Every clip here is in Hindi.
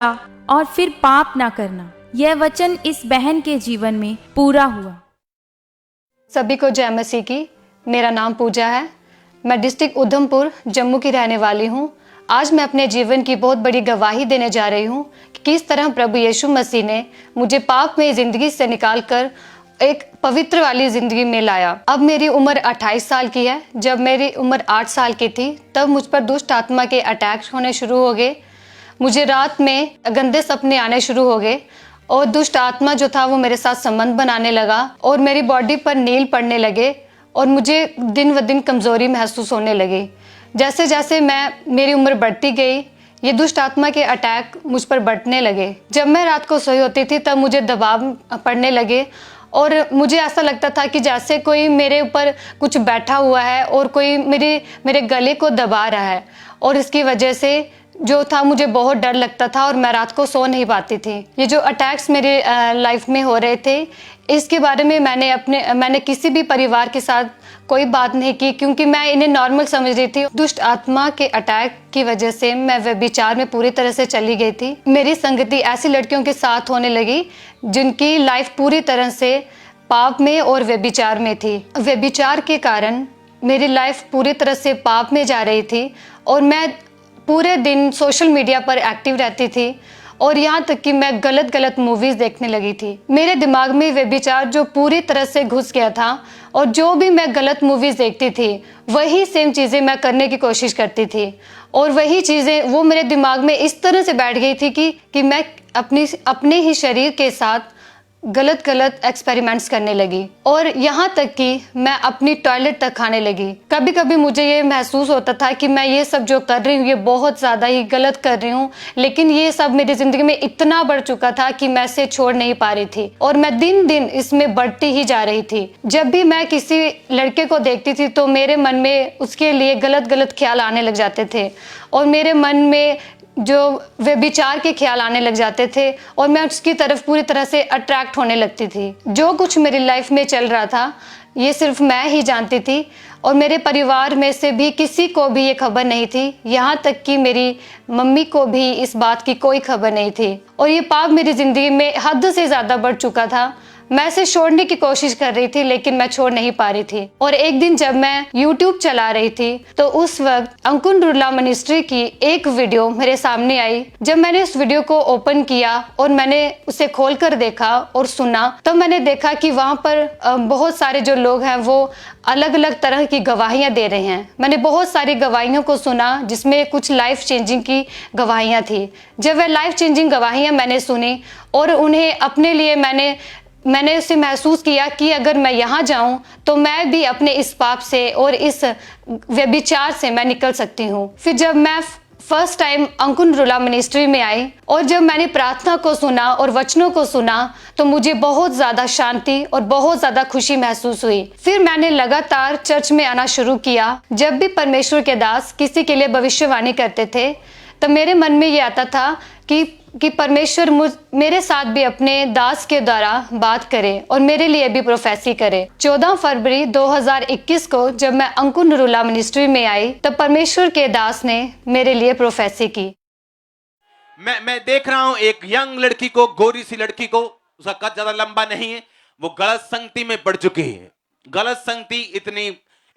और फिर पाप ना करना, यह वचन इस बहन के जीवन में पूरा हुआ। सभी को जय मसीह की। मेरा नाम पूजा है। मैं डिस्ट्रिक्ट उधमपुर जम्मू की रहने वाली हूँ। आज मैं अपने जीवन की बहुत बड़ी गवाही देने जा रही हूँ कि किस तरह प्रभु यीशु मसीह ने मुझे पाप में ज़िंदगी से निकाल कर एक पवित्र वाली ज़िंदगी में लाया। अब मेरी उम्र 28 साल की है। जब मेरी उम्र 8 साल की थी तब मुझ पर दुष्ट आत्मा के अटैक होने शुरू हो गए। मुझे रात में गंदे सपने आने शुरू हो गए और दुष्ट आत्मा जो था वो मेरे साथ संबंध बनाने लगा और मेरी बॉडी पर नील पड़ने लगे और मुझे दिन व दिन कमज़ोरी महसूस होने लगी। जैसे जैसे मेरी उम्र बढ़ती गई, ये दुष्ट आत्मा के अटैक मुझ पर बढ़ने लगे। जब मैं रात को सोई होती थी तब मुझे दबाव पड़ने लगे और मुझे ऐसा लगता था कि जैसे कोई मेरे ऊपर कुछ बैठा हुआ है और कोई मेरे गले को दबा रहा है, और इसकी वजह से जो था मुझे बहुत डर लगता था और मैं रात को सो नहीं पाती थी। ये जो अटैक्स मेरे लाइफ में हो रहे थे, इसके बारे में मैंने किसी भी परिवार के साथ कोई बात नहीं की, क्योंकि मैं इन्हें नॉर्मल समझ रही थी। दुष्ट आत्मा के अटैक की वजह से मैं व्यभिचार में पूरी तरह से चली गई थी। मेरी संगति ऐसी लड़कियों के साथ होने लगी जिनकी लाइफ पूरी तरह से पाप में और व्यभिचार में थी। व्यभिचार के कारण मेरी लाइफ पूरी तरह से पाप में जा रही थी और मैं पूरे दिन सोशल मीडिया पर एक्टिव रहती थी और यहाँ तक कि मैं गलत मूवीज देखने लगी थी। मेरे दिमाग में व्यभिचार जो पूरी तरह से घुस गया था और जो भी मैं गलत मूवीज देखती थी वही सेम चीज़ें मैं करने की कोशिश करती थी और वही चीज़ें वो मेरे दिमाग में इस तरह से बैठ गई थी कि मैं अपने ही शरीर के साथ गलत एक्सपेरिमेंट्स करने लगी और यहाँ तक कि मैं अपनी टॉयलेट तक खाने लगी। कभी कभी मुझे ये महसूस होता था कि मैं ये सब जो कर रही हूँ ये बहुत ज़्यादा ही गलत कर रही हूँ, लेकिन ये सब मेरी ज़िंदगी में इतना बढ़ चुका था कि मैं इसे छोड़ नहीं पा रही थी और मैं दिन दिन इसमें बढ़ती ही जा रही थी। जब भी मैं किसी लड़के को देखती थी तो मेरे मन में उसके लिए गलत ख्याल आने लग जाते थे और मेरे मन में जो व्यभिचार के ख्याल आने लग जाते थे और मैं उसकी तरफ पूरी तरह से अट्रैक्ट होने लगती थी। जो कुछ मेरी लाइफ में चल रहा था ये सिर्फ मैं ही जानती थी और मेरे परिवार में से भी किसी को भी ये खबर नहीं थी। यहाँ तक कि मेरी मम्मी को भी इस बात की कोई खबर नहीं थी और ये पाप मेरी ज़िंदगी में हद से ज़्यादा बढ़ चुका था। मैं इसे छोड़ने की कोशिश कर रही थी लेकिन मैं छोड़ नहीं पा रही थी। और एक दिन जब मैं YouTube चला रही थी तो उस वक्त अंकुन रुला मिनिस्ट्री की एक वीडियो मेरे सामने आई। जब मैंने उस वीडियो को ओपन किया और मैंने उसे खोलकर देखा और सुना, तब मैंने देखा कि वहाँ पर बहुत सारे जो लोग हैं वो अलग अलग तरह की गवाहियाँ दे रहे हैं। मैंने बहुत सारी गवाहियों को सुना जिसमें कुछ लाइफ चेंजिंग की गवाहियाँ थी। जब वह लाइफ चेंजिंग गवाहियाँ मैंने सुनी और उन्हें अपने लिए मैंने उसे महसूस किया कि अगर मैं यहाँ जाऊं तो मैं भी अपने इस पाप से और इस व्यभिचार से मैं निकल सकती हूँ। फिर जब मैं फर्स्ट टाइम अंकुन रुला मिनिस्ट्री में आई और जब मैंने प्रार्थना को सुना और वचनों को सुना तो मुझे बहुत ज़्यादा शांति और बहुत ज़्यादा खुशी महसूस हुई। फिर मैंने लगातार चर्च में आना शुरू किया। जब भी परमेश्वर के दास किसी के लिए भविष्यवाणी करते थे तो मेरे मन में ये आता था कि परमेश्वर मेरे साथ भी अपने दास के द्वारा बात करे और मेरे लिए भी प्रोफेसी करे। 14 फरवरी 2021 को जब मैं अंकुन रुला मिनिस्ट्री में आई तब परमेश्वर के दास ने मेरे लिए प्रोफेसी की। मैं देख रहा हूं एक यंग लड़की को, गोरी सी लड़की को, उसका कद ज्यादा लंबा नहीं है, वो गलत संगति में बढ़ चुकी है। गलत संगति,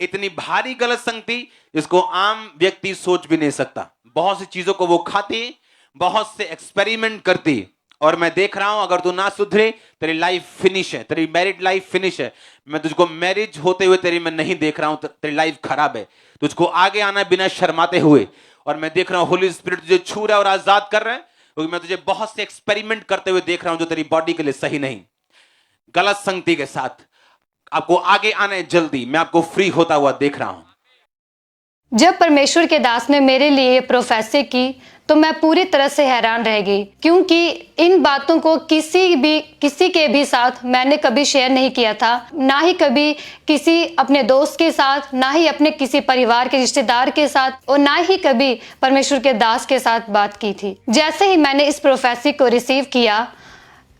इतनी भारी गलत संगति जिसको आम व्यक्ति सोच भी नहीं सकता। बहुत सी चीजों को वो खाती, बहुत से एक्सपेरिमेंट करती और मैं देख रहा हूं अगर तू ना सुधरे तेरी लाइफ फिनिश है, तेरी मैरिड लाइफ फिनिश है। मैं तुझको मैरिज होते हुए तेरी मैं नहीं देख रहा हूं, तेरी लाइफ खराब है। तुझको आगे आना है बिना शर्माते हुए और मैं देख रहा हूं होली स्पिरिट तुझे छू रहा है और आजाद कर रहा है, क्योंकि मैं तुझे बहुत से एक्सपेरिमेंट करते हुए देख रहा हूं जो तेरी बॉडी के लिए सही नहीं। गलत संगति के साथ आपको आगे आना है जल्दी। मैं आपको फ्री होता हुआ देख रहा हूं। जब परमेश्वर के दास ने मेरे लिए प्रोफेसी की तो मैं पूरी तरह से हैरान रह गई, क्योंकि इन बातों को किसी के भी साथ मैंने कभी शेयर नहीं किया था, ना ही कभी किसी अपने दोस्त के साथ, ना ही अपने किसी परिवार के रिश्तेदार के साथ और ना ही कभी परमेश्वर के दास के साथ बात की थी। जैसे ही मैंने इस प्रोफेसी को रिसीव किया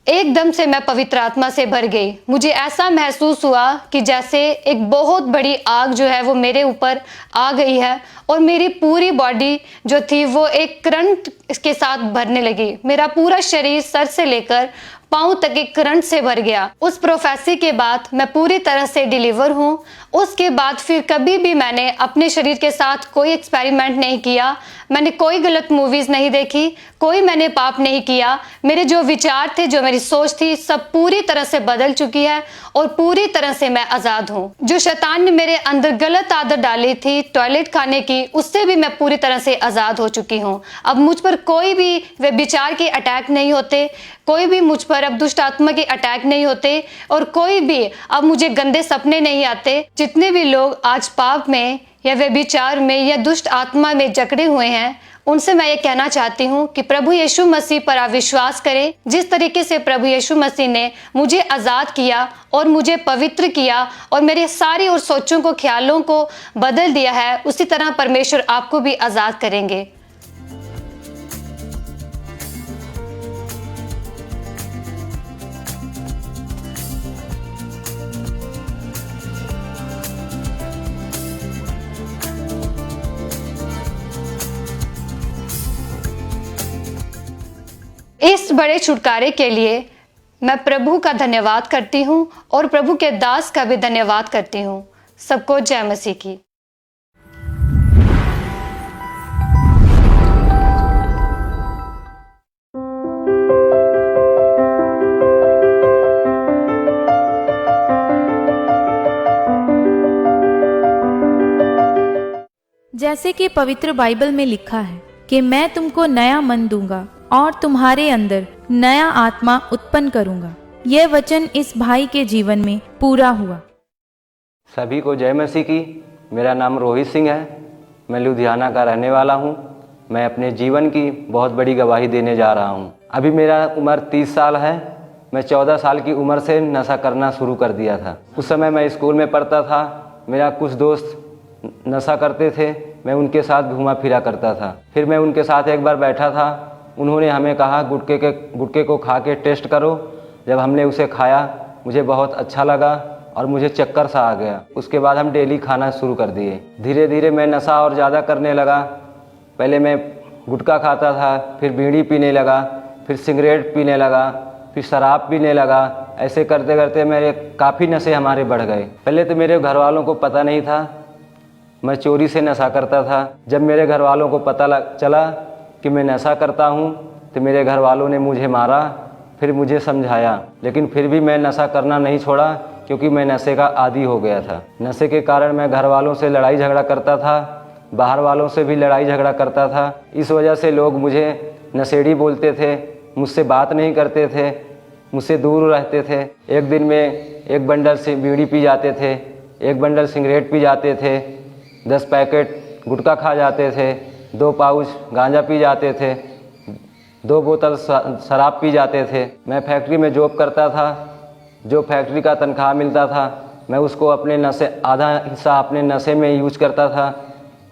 एकदम से मैं पवित्र आत्मा से भर गई। मुझे ऐसा महसूस हुआ कि जैसे एक बहुत बड़ी आग जो है वो मेरे ऊपर आ गई है और मेरी पूरी बॉडी जो थी वो एक करंट के साथ भरने लगी। मेरा पूरा शरीर सर से लेकर पांव तक एक करंट से भर गया। उस प्रोफेसी के बाद मैं पूरी तरह से डिलीवर हूँ। उसके बाद फिर कभी भी मैंने अपने शरीर के साथ कोई एक्सपेरिमेंट नहीं किया। मैंने कोई गलत मूवीज नहीं देखी, कोई मैंने पाप नहीं किया। मेरे जो विचार थे, जो मेरी सोच थी, सब पूरी तरह से बदल चुकी है और पूरी तरह से मैं आजाद हूँ। जो शैतान ने मेरे अंदर गलत आदत डाली थी टॉयलेट खाने की, उससे भी मैं पूरी तरह से आजाद हो चुकी हूँ। अब मुझ पर कोई भी वे विचार के अटैक नहीं होते, कोई भी मुझ पर अब दुष्ट आत्मा के अटैक नहीं होते और कोई भी अब मुझे गंदे सपने नहीं आते। जितने भी लोग आज पाप में या व्यभिचार में या दुष्ट आत्मा में जकड़े हुए हैं, उनसे मैं ये कहना चाहती हूँ कि प्रभु यीशु मसीह पर आप विश्वास करें। जिस तरीके से प्रभु यीशु मसीह ने मुझे आजाद किया और मुझे पवित्र किया और मेरे सारी और सोचों को, ख्यालों को बदल दिया है, उसी तरह परमेश्वर आपको भी आजाद करेंगे। इस बड़े छुटकारे के लिए मैं प्रभु का धन्यवाद करती हूँ और प्रभु के दास का भी धन्यवाद करती हूँ। सबको जय मसीह की। जैसे कि पवित्र बाइबल में लिखा है कि मैं तुमको नया मन दूंगा और तुम्हारे अंदर नया आत्मा उत्पन्न करूंगा। यह वचन इस भाई के जीवन में पूरा हुआ। सभी को जय मसीह की। मेरा नाम रोहित सिंह है। मैं लुधियाना का रहने वाला हूँ। मैं अपने जीवन की बहुत बड़ी गवाही देने जा रहा हूँ। अभी मेरा उम्र 30 साल है। मैं 14 साल की उम्र से नशा करना शुरू कर दिया था। उस समय मैं स्कूल में पढ़ता था। मेरा कुछ दोस्त नशा करते थे, मैं उनके साथ घूमा फिरा करता था। फिर मैं उनके साथ एक बार बैठा था। उन्होंने हमें कहा गुटखे को खा के टेस्ट करो। जब हमने उसे खाया मुझे बहुत अच्छा लगा और मुझे चक्कर सा आ गया। उसके बाद हम डेली खाना शुरू कर दिए। धीरे धीरे मैं नशा और ज़्यादा करने लगा। पहले मैं गुटखा खाता था, फिर बीड़ी पीने लगा, फिर सिगरेट पीने लगा, फिर शराब पीने लगा। ऐसे करते करते मेरे काफ़ी नशे हमारे बढ़ गए। पहले तो मेरे घर वालों को पता नहीं था। मैं चोरी से नशा करता था। जब मेरे घर वालों को पता चला कि मैं नशा करता हूँ तो मेरे घर वालों ने मुझे मारा, फिर मुझे समझाया। लेकिन फिर भी मैं नशा करना नहीं छोड़ा क्योंकि मैं नशे का आदी हो गया था। नशे के कारण मैं घर वालों से लड़ाई झगड़ा करता था, बाहर वालों से भी लड़ाई झगड़ा करता था। इस वजह से लोग मुझे नशेड़ी बोलते थे, मुझसे बात नहीं करते थे, मुझसे दूर रहते थे। एक दिन में एक बंडल से बीड़ी पी जाते थे, एक बंडल सिगरेट पी जाते थे, 10 पैकेट गुटखा खा जाते थे, 2 पाउच गांजा पी जाते थे, 2 बोतल शराब पी जाते थे। मैं फैक्ट्री में जॉब करता था। जो फैक्ट्री का तनख्वाह मिलता था मैं उसको अपने नशे, आधा हिस्सा अपने नशे में यूज करता था।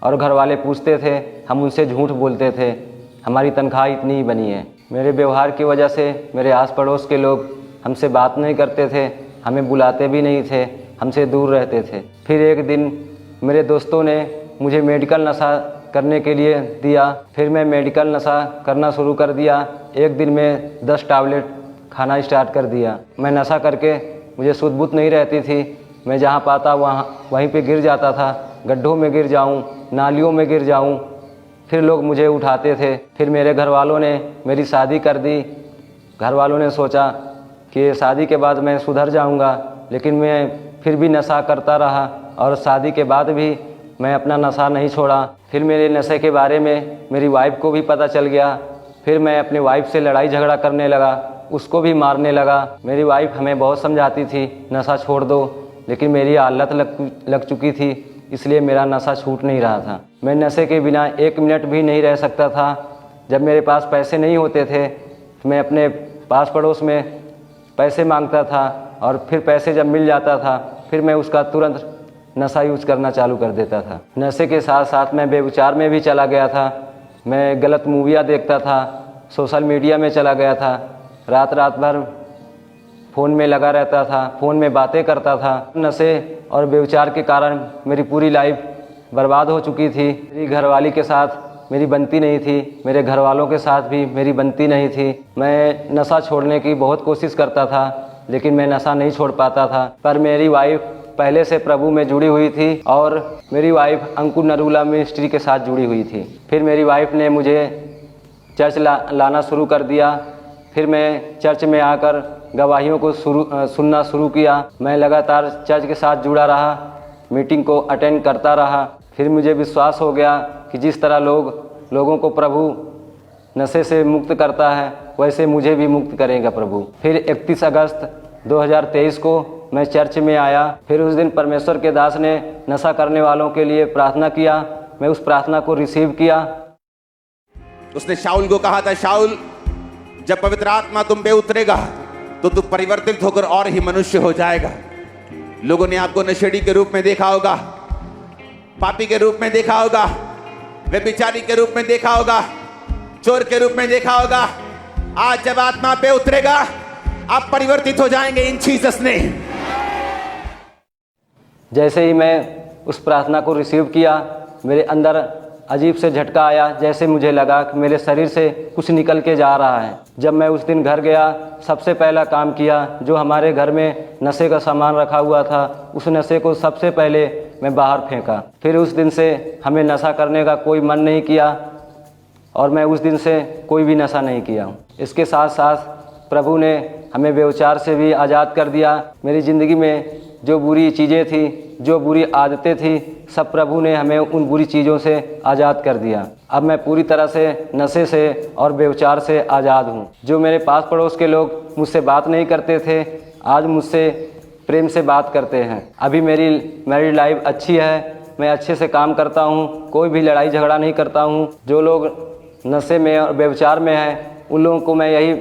और घर वाले पूछते थे, हम उनसे झूठ बोलते थे, हमारी तनख्वाह इतनी ही बनी है। मेरे व्यवहार की वजह से मेरे आस पड़ोस के लोग हमसे बात नहीं करते थे, हमें बुलाते भी नहीं थे, हमसे दूर रहते थे। फिर एक दिन मेरे दोस्तों ने मुझे मेडिकल नशा करने के लिए दिया। फिर मैं मेडिकल नशा करना शुरू कर दिया। एक दिन में 10 टैबलेट खाना स्टार्ट कर दिया। मैं नशा करके मुझे सुध बुध नहीं रहती थी। मैं जहाँ पाता वहीं पे गिर जाता था। गड्ढों में गिर जाऊँ, नालियों में गिर जाऊँ, फिर लोग मुझे उठाते थे। फिर मेरे घर वालों ने मेरी शादी कर दी। घर वालों ने सोचा कि शादी के बाद मैं सुधर जाऊँगा, लेकिन मैं फिर भी नशा करता रहा और शादी के बाद भी मैं अपना नशा नहीं छोड़ा। फिर मेरे नशे के बारे में मेरी वाइफ को भी पता चल गया। फिर मैं अपनी वाइफ से लड़ाई झगड़ा करने लगा, उसको भी मारने लगा। मेरी वाइफ हमें बहुत समझाती थी नशा छोड़ दो, लेकिन मेरी आदत लग चुकी थी, इसलिए मेरा नशा छूट नहीं रहा था। मैं नशे के बिना 1 मिनट भी नहीं रह सकता था। जब मेरे पास पैसे नहीं होते थे मैं अपने पास पड़ोस में पैसे मांगता था और फिर पैसे जब मिल जाता था फिर मैं उसका तुरंत नशा यूज करना चालू कर देता था। नशे के साथ साथ मैं बेविचार में भी चला गया था। मैं गलत मूवियाँ देखता था, सोशल मीडिया में चला गया था। रात भर फ़ोन में लगा रहता था, फ़ोन में बातें करता था। नशे और व्यभिचार के कारण मेरी पूरी लाइफ बर्बाद हो चुकी थी। मेरी घरवाली के साथ मेरी बनती नहीं थी, मेरे घर वालों के साथ भी मेरी बनती नहीं थी। मैं नशा छोड़ने की बहुत कोशिश करता था, लेकिन मैं नशा नहीं छोड़ पाता था। पर मेरी वाइफ पहले से प्रभु में जुड़ी हुई थी और मेरी वाइफ अंकुर नरूला मिनिस्ट्री के साथ जुड़ी हुई थी। फिर मेरी वाइफ ने मुझे चर्च लाना शुरू कर दिया। फिर मैं चर्च में आकर गवाहियों को सुनना शुरू किया। मैं लगातार चर्च के साथ जुड़ा रहा, मीटिंग को अटेंड करता रहा। फिर मुझे विश्वास हो गया कि जिस तरह लोगों को प्रभु नशे से मुक्त करता है, वैसे मुझे भी मुक्त करेगा प्रभु। फिर 31 अगस्त 2023 को मैं चर्च में आया। फिर उस दिन परमेश्वर के दास ने नशा करने वालों के लिए प्रार्थना किया। मैं उस प्रार्थना को रिसीव किया। उसने शाऊल को कहा था, शाऊल जब पवित्र आत्मा तुम पे उतरेगा तो तू परिवर्तित होकर और ही मनुष्य हो जाएगा। लोगों ने आपको नशेड़ी के रूप में देखा होगा, पापी के रूप में देखा होगा, व्यभिचारी के रूप में देखा होगा, चोर के रूप में देखा होगा। आज जब आत्मा पे उतरेगा आप परिवर्तित हो जाएंगे इन जीसस नेम। जैसे ही मैं उस प्रार्थना को रिसीव किया, मेरे अंदर अजीब से झटका आया। जैसे मुझे लगा कि मेरे शरीर से कुछ निकल के जा रहा है। जब मैं उस दिन घर गया, सबसे पहला काम किया, जो हमारे घर में नशे का सामान रखा हुआ था, उस नशे को सबसे पहले मैं बाहर फेंका। फिर उस दिन से हमें नशा करने का कोई मन नहीं किया और मैं उस दिन से कोई भी नशा नहीं किया। इसके साथ साथ प्रभु ने हमें व्यभिचार से भी आज़ाद कर दिया। मेरी ज़िंदगी में जो बुरी चीज़ें थी, जो बुरी आदतें थी, सब प्रभु ने हमें उन बुरी चीज़ों से आज़ाद कर दिया। अब मैं पूरी तरह से नशे से और व्यभिचार से आज़ाद हूँ। जो मेरे पास पड़ोस के लोग मुझसे बात नहीं करते थे, आज मुझसे प्रेम से बात करते हैं। अभी मेरी मैरिड लाइफ अच्छी है, मैं अच्छे से काम करता हूँ, कोई भी लड़ाई झगड़ा नहीं करता हूँ। जो लोग नशे में और व्यभिचार में हैं, उन लोगों को मैं यही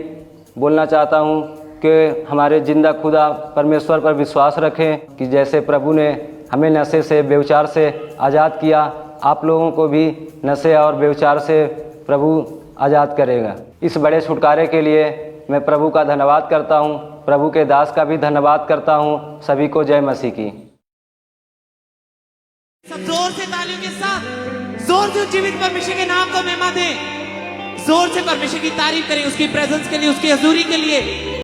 बोलना चाहता हूँ कि हमारे जिंदा खुदा परमेश्वर पर विश्वास रखें कि जैसे प्रभु ने हमें नशे से व्यभिचार से आज़ाद किया, आप लोगों को भी नशे और व्यभिचार से प्रभु आज़ाद करेगा। इस बड़े छुटकारे के लिए मैं प्रभु का धन्यवाद करता हूँ, प्रभु के दास का भी धन्यवाद करता हूँ। सभी को जय मसीह की। सब जोर से तालियों के साथ जोर से जीवित परमेश्वर के नाम को महिमा दें। जोर से परमेश्वर की तारीफ करें, उसकी प्रेजेंस के लिए, उसकी हजूरी के लिए।